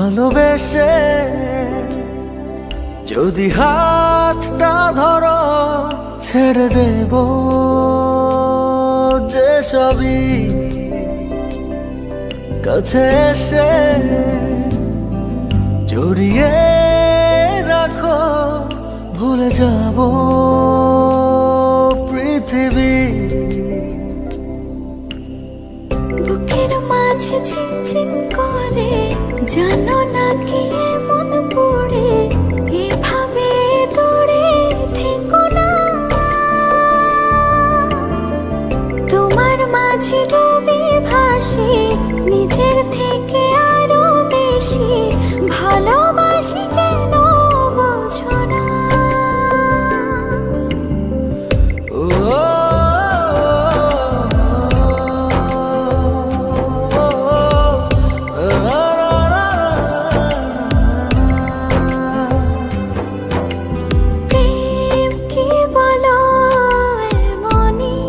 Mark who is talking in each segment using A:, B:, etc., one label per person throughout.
A: ভালোবেসে যদি হাতটা ধরো ছেড়ে দেব যে সবই, কাছে এসে জড়িয়ে রাখো ভুলে যাব পৃথিবী।
B: বুকের মাঝে চিনচিন করে জানো না কি মন পড়ে, এভাবে দূরে থেকো না। তোমার মাঝে ডুবে ভাসি নিজের থেকে আরো বেশি, ভালোবাসি কেন বোঝো না। প্রেম কি বলো এমনই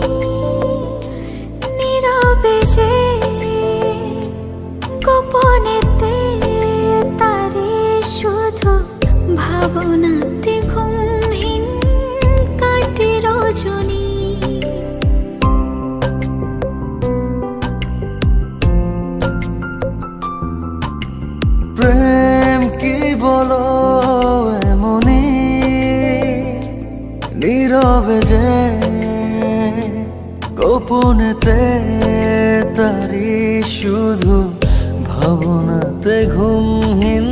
B: নীরবে যে গোপনেতে তারে শুধু ভাবনাতে ঘুমহীন কাটে রজনী।
A: প্রেম কি বলো এমনই নীরবে যে গোপনেতে তারি শুধু ভাবনাতে ঘুমহীন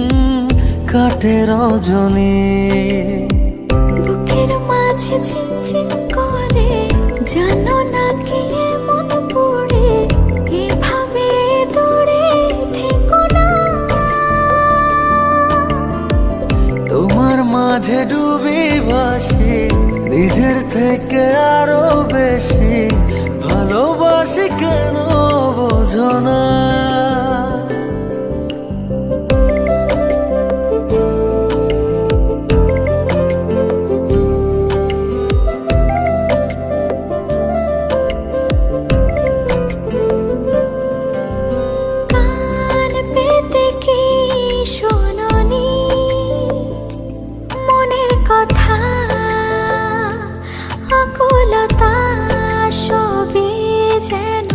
A: কাটে রজনী।
B: বুকের মাঝে চিনচিন করে জানো না কি মন পড়ে, এভাবে দূরে থেকো না।
A: তোমার মাঝে ডুবি ভাসি নিজের থেকে আরো বেশি, ভালোবাসি কেন বোঝো না।
B: কান পেতে কি শোনোনি মনের কথা, আকুলতা সবে যেন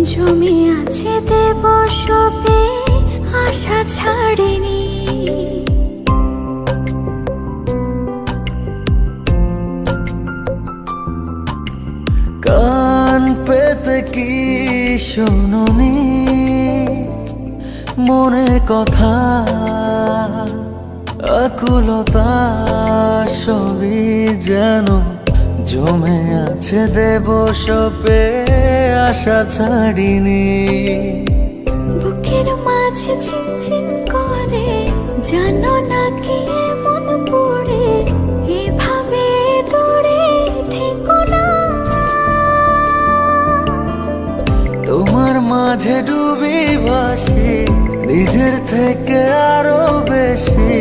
B: জমে আছে দেব সবে, আশা ছাড়েনি।
A: কান পেতে কি শোনোনি মনের কথা, আকুলতা সবই যেন জমে আছে দেব সপে, আশা ছাড়িনি।
B: বুকের মাঝে চিনচিন করে জানো না কি মন পড়ে, এভাবে দূরে থেকো না।
A: তোমার মাঝে ডুবি ভাসি নিজের থেকে আরো বেশি,